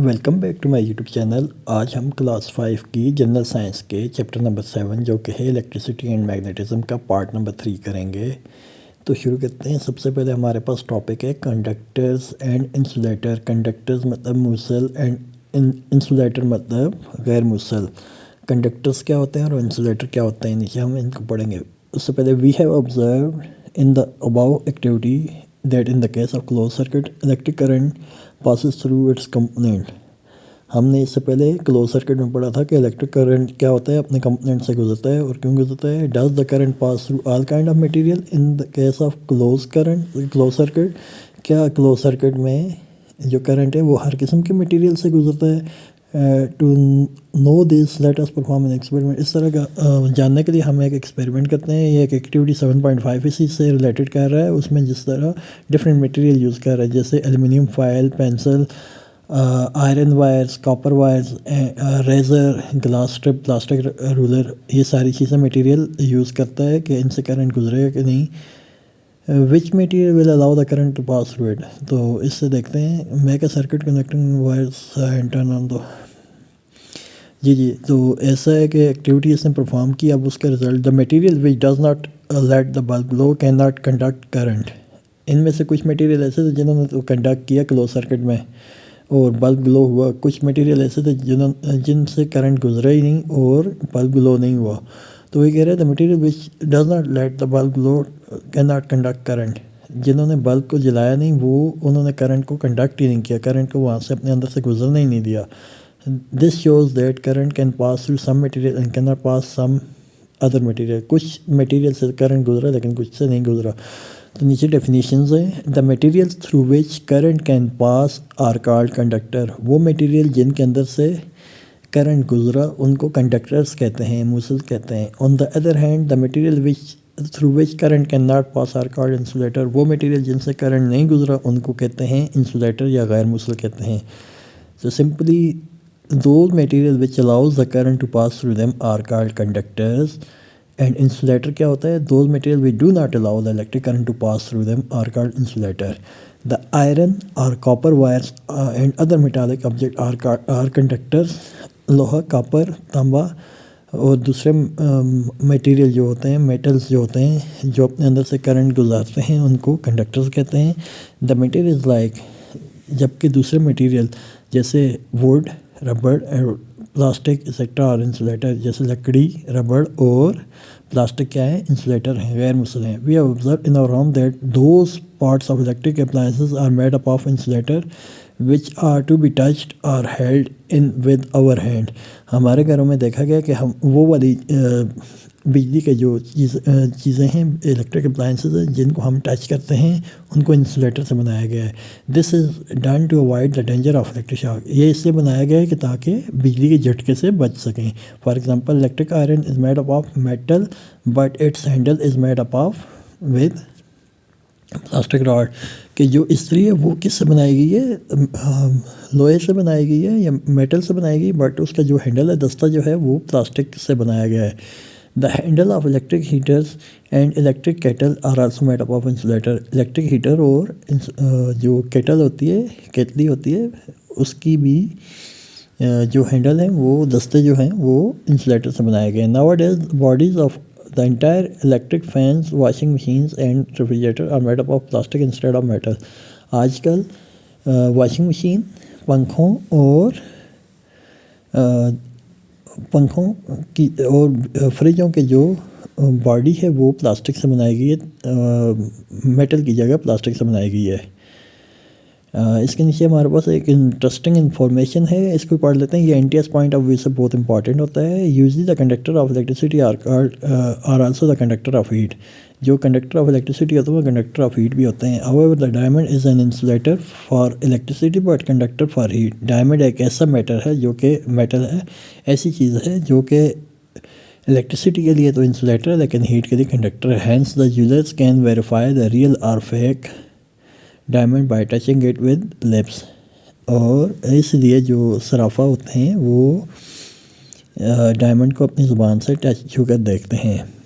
Welcome back to my YouTube channel. आज हम class 5 की जनरल साइंस के चैप्टर नंबर 7 जो कि है इलेक्ट्रिसिटी एंड मैग्नेटिज्म का पार्ट नंबर 3 करेंगे। तो शुरू करते हैं। सबसे पहले हमारे पास टॉपिक है कंडक्टर्स एंड इंसुलेटर। कंडक्टर्स मतलब मूसल एंड इंसुलेटर मतलब गैर मूसल। कंडक्टर्स क्या होते हैं और इंसुलेटर क्या होते हैं, नीचे हम इनको पढ़ेंगे। उससे पहले we have observe in the above activity that in the case of close circuit electric current passes through its component. हमने इससे पहले क्लोज सर्किट में पढ़ा था कि इलेक्ट्रिक करंट क्या होता है, अपने कंपोनेंट से गुजरता है। और क्यों गुजरता है? Does the current pass through all kind of material in the case of close circuit. क्या क्लोज सर्किट में जो करंट है वो हर किस्म के मटेरियल से गुजरता है? To know this let us perform an experiment. इस तरह का जानने के लिए हम एक एक्सपेरिमेंट करते हैं। ये एक एक्टिविटी 7.5 इसी से रिलेटेड कर रहा है। उसमें जिस तरह डिफरेंट मटेरियल यूज़ कर रहा है, जैसे aluminium foil, pencil, iron wires, copper wires, razor, glass strip, plastic ruler, ये सारी चीज़ें मटेरियल यूज़ करता है कि इनसे करंट गुजरेगा कि नहीं। Which material will allow the current to pass through it. तो इससे देखते हैं। Make a circuit connecting wires and turn on दो। जी, तो ऐसा है कि एक्टिविटी इसने परफॉर्म की। अब उसका result, the material which does not let the bulb glow can not conduct current. इनमें से कुछ मटेरियल ऐसे थे जिन्होंने तो कंडक्ट किया क्लोज सर्किट में और बल्ब ग्लो हुआ। कुछ मटेरियल ऐसे थे जिनसे करंट गुजरा ही नहीं और बल्ब ग्लो नहीं हुआ। तो ये कह रहे थे material which does not let the bulb glow can not conduct current. जिन्होंने बल्ब को जलाया नहीं वो उन्होंने करंट को कंडक्ट ही नहीं किया, करंट को वहाँ से अपने अंदर से गुजरने ही नहीं दिया। This shows that current can pass through some material and can not pass some other material. कुछ मटेरियल से करंट गुजरा लेकिन कुछ से नहीं गुजरा। तो नीचे डेफिनेशंस हैं। The material through which current can pass are called conductor. वो मटेरियल जिनके अंदर से करंट गुजरा उनको कंडक्टर्स कहते हैं, मूसल कहते हैं। On the other hand the material which through which current can not pass are called insulator. वो मटेरियल जिनसे करंट नहीं गुजरा उनको कहते हैं इंसुलेटर या गैर मूसल कहते हैं। तो simply those material which allows the current to pass through them are called conductors and insulator क्या होता है? Those material which do not allow the electric current to pass through them are called insulator. The iron or copper wires and other metallic objects are conductors. लोहा, copper, तांबा और दूसरे material जो होते हैं, मेटल्स जो होते हैं जो अपने अंदर से करंट गुजारते हैं उनको कंडक्टर्स कहते हैं। द मटेरियल लाइक, जबकि दूसरे मटेरियल जैसे वुड, रबड़, प्लास्टिक एक्सेट्रा और इंसुलेटर, जैसे लकड़ी, रबड़ और प्लास्टिक क्या है? इंसुलेटर हैं, गैर मूसल हैं। We have observe in our home that those parts of electric appliances are made up of insulator which are to be touched और held in with our hand. हमारे घरों में देखा गया कि हम वो वाली बिजली के जो चीज़ें हैं, इलेक्ट्रिक अप्लायंसेस हैं जिनको हम टच करते हैं उनको इंसुलेटर से बनाया गया है। This is done to avoid the danger of electric shock. ये इसलिए बनाया गया है कि ताकि बिजली के झटके से बच सकें। For example electric iron is made up of metal but it's handle is made up of with plastic rod. कि जो इस्त्री है वो किससे बनाई गई है? लोहे से बनाई गई है या मेटल से बनाई गई, बट उसका जो हैंडल है, दस्ता जो है, वो प्लास्टिक से बनाया गया है। The handle of electric heaters and electric kettle are also made up of insulator. Electric heater और जो केटल होती है, केतली होती है, उसकी भी जो हैंडल है वो दस्ते जो हैं वो इंसुलेटर से बनाए गए हैं। Nowadays bodies of the entire electric fans, washing machines and refrigerator are made up of plastic instead of metal. आजकल वॉशिंग मशीन, पंखों की और फ्रिजों के जो बॉडी है वो प्लास्टिक से बनाई गई है, मेटल की जगह प्लास्टिक से बनाई गई है। इसके नीचे हमारे पास एक इंटरेस्टिंग इन्फॉर्मेशन है, इसको पढ़ लेते हैं। ये एनटीएस पॉइंट ऑफ व्यू से बहुत इंपॉर्टेंट होता है। Usually the conductor of electricity are also the conductor of heat. जो कंडक्टर ऑफ इलेक्ट्रिसिटी होते हैं वो कंडक्टर ऑफ हीट भी होते हैं। However the diamond is an insulator for electricity but conductor for heat. Diamond एक ऐसा मेटल है जो कि मेटल है, ऐसी चीज़ है जो कि इलेक्ट्रिसिटी के लिए तो इंसुलेटर है लेकिन हीट के लिए कंडक्टर है। Hence the users can verify the real और fake diamond by touching it with lips. और इसलिए जो सराफा होते हैं वो डायमंड को अपनी ज़ुबान से टच छू कर देखते हैं।